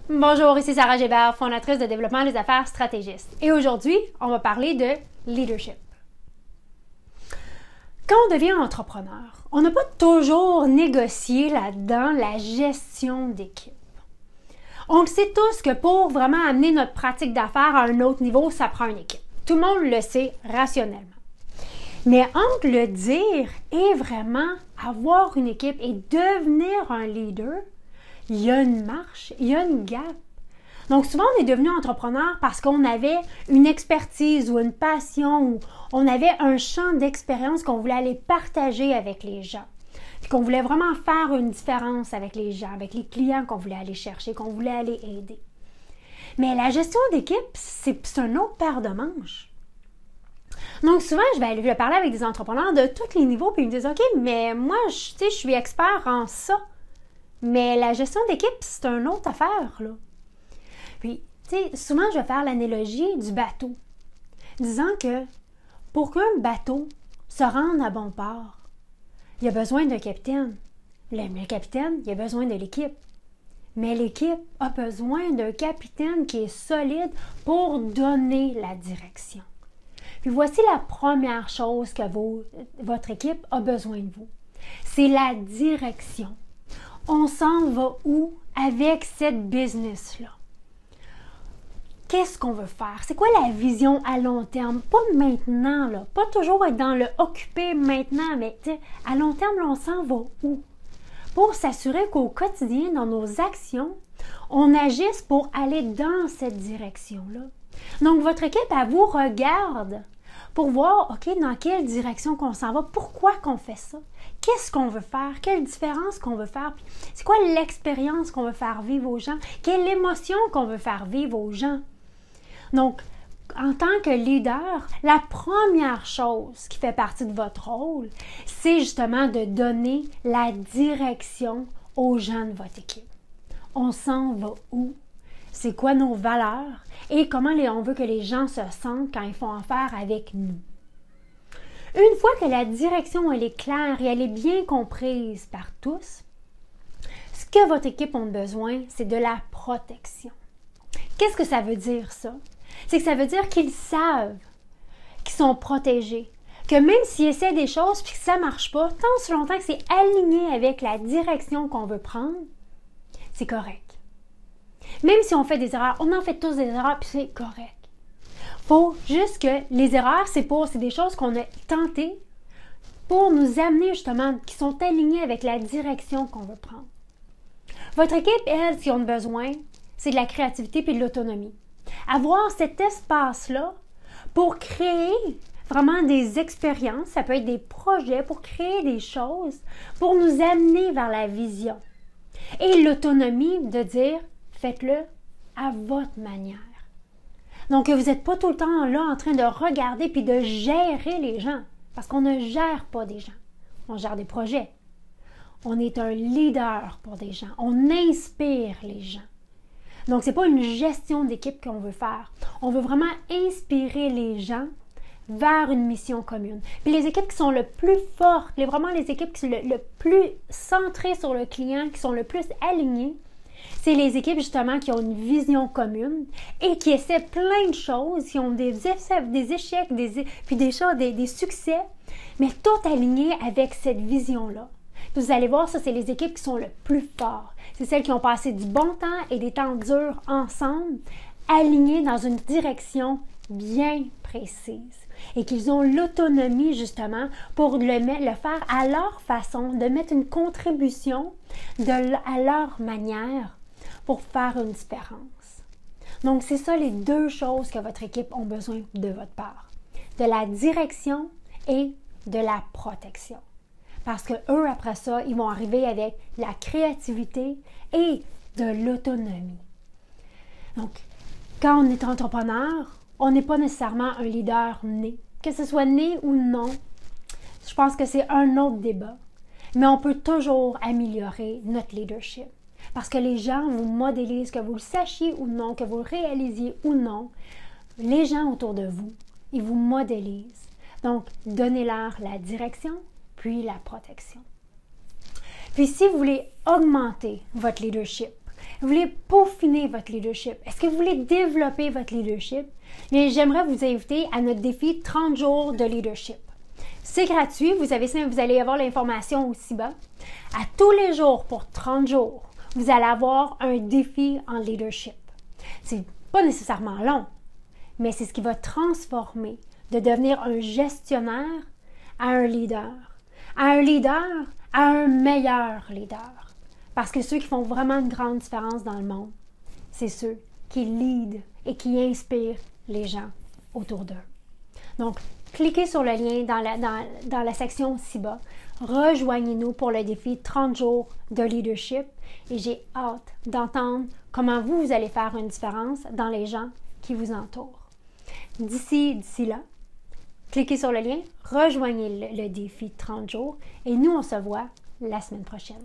Bonjour, ici Sarah Gébert, fondatrice de Développement des affaires stratégistes. Et aujourd'hui, on va parler de leadership. Quand on devient entrepreneur, on n'a pas toujours négocié là-dedans la gestion d'équipe. On le sait tous que pour vraiment amener notre pratique d'affaires à un autre niveau, ça prend une équipe. Tout le monde le sait rationnellement. Mais entre le dire et vraiment avoir une équipe et devenir un leader, il y a une marche, il y a une gap. Donc souvent, on est devenu entrepreneur parce qu'on avait une expertise ou une passion ou on avait un champ d'expérience qu'on voulait aller partager avec les gens. Puis qu'on voulait vraiment faire une différence avec les gens, avec les clients qu'on voulait aller chercher, qu'on voulait aller aider. Mais la gestion d'équipe, c'est un autre paire de manches. Donc souvent, je vais parler avec des entrepreneurs de tous les niveaux puis ils me disent « OK, mais moi, je suis expert en ça. » Mais la gestion d'équipe, c'est une autre affaire, là. Puis, tu sais, souvent, je vais faire l'analogie du bateau, disant que pour qu'un bateau se rende à bon port, il y a besoin d'un capitaine. Le capitaine, il a besoin de l'équipe. Mais l'équipe a besoin d'un capitaine qui est solide pour donner la direction. Puis voici la première chose que votre équipe a besoin de vous. C'est la direction. On s'en va où avec cette business-là? Qu'est-ce qu'on veut faire? C'est quoi la vision à long terme? Pas maintenant, là. Pas toujours être dans le occupé maintenant, mais à long terme, là, on s'en va où? Pour s'assurer qu'au quotidien, dans nos actions, on agisse pour aller dans cette direction-là. Donc, votre équipe, elle vous regarde pour voir, OK, dans quelle direction qu'on s'en va, pourquoi qu'on fait ça, qu'est-ce qu'on veut faire, quelle différence qu'on veut faire, c'est quoi l'expérience qu'on veut faire vivre aux gens, quelle émotion qu'on veut faire vivre aux gens. Donc, en tant que leader, la première chose qui fait partie de votre rôle, c'est justement de donner la direction aux gens de votre équipe. On s'en va où? C'est quoi nos valeurs et comment on veut que les gens se sentent quand ils font affaire avec nous. Une fois que la direction elle est claire et elle est bien comprise par tous, ce que votre équipe a besoin, c'est de la protection. Qu'est-ce que ça veut dire ça? C'est que ça veut dire qu'ils savent qu'ils sont protégés, que même s'ils essaient des choses et que ça ne marche pas, tant si longtemps que c'est aligné avec la direction qu'on veut prendre, c'est correct. Même si on fait des erreurs, on en fait tous des erreurs, puis c'est correct. Faut juste que les erreurs, c'est des choses qu'on a tentées pour nous amener justement, qui sont alignées avec la direction qu'on veut prendre. Votre équipe, elle, ce qu'ils ont besoin, c'est de la créativité et de l'autonomie. Avoir cet espace-là pour créer vraiment des expériences, ça peut être des projets pour créer des choses, pour nous amener vers la vision. Et l'autonomie de dire, faites-le à votre manière. Donc, vous n'êtes pas tout le temps là en train de regarder puis de gérer les gens. Parce qu'on ne gère pas des gens. On gère des projets. On est un leader pour des gens. On inspire les gens. Donc, ce n'est pas une gestion d'équipe qu'on veut faire. On veut vraiment inspirer les gens vers une mission commune. Puis les équipes qui sont le plus fortes, vraiment les équipes qui sont le plus centrées sur le client, qui sont le plus alignées, c'est les équipes justement qui ont une vision commune et qui essaient plein de choses, qui ont des échecs, puis des succès, mais tout aligné avec cette vision-là. Puis vous allez voir, ça, c'est les équipes qui sont le plus fortes. C'est celles qui ont passé du bon temps et des temps durs ensemble, alignées dans une direction bien précise. Et qu'ils ont l'autonomie justement pour le faire à leur façon, de mettre une contribution à leur manière pour faire une différence. Donc, c'est ça les deux choses que votre équipe a besoin de votre part. De la direction et de la protection. Parce que eux, après ça, ils vont arriver avec la créativité et de l'autonomie. Donc, quand on est entrepreneur, on n'est pas nécessairement un leader né. Que ce soit né ou non, je pense que c'est un autre débat. Mais on peut toujours améliorer notre leadership. Parce que les gens vous modélisent, que vous le sachiez ou non, que vous le réalisiez ou non, les gens autour de vous, ils vous modélisent. Donc, donnez-leur la direction, puis la protection. Puis si vous voulez augmenter votre leadership, Vous voulez peaufiner votre leadership? Est-ce que vous voulez développer votre leadership? Bien, j'aimerais vous inviter à notre défi 30 jours de leadership. C'est gratuit, vous allez avoir l'information aussi bas. À tous les jours, pour 30 jours, vous allez avoir un défi en leadership. C'est pas nécessairement long, mais c'est ce qui va transformer de devenir un gestionnaire à un leader, à un meilleur leader. Parce que ceux qui font vraiment une grande différence dans le monde, c'est ceux qui leadent et qui inspirent les gens autour d'eux. Donc, cliquez sur le lien dans la section ci-bas. Rejoignez-nous pour le défi 30 jours de leadership et j'ai hâte d'entendre comment vous allez faire une différence dans les gens qui vous entourent. D'ici là, cliquez sur le lien, rejoignez le défi 30 jours et nous, on se voit la semaine prochaine.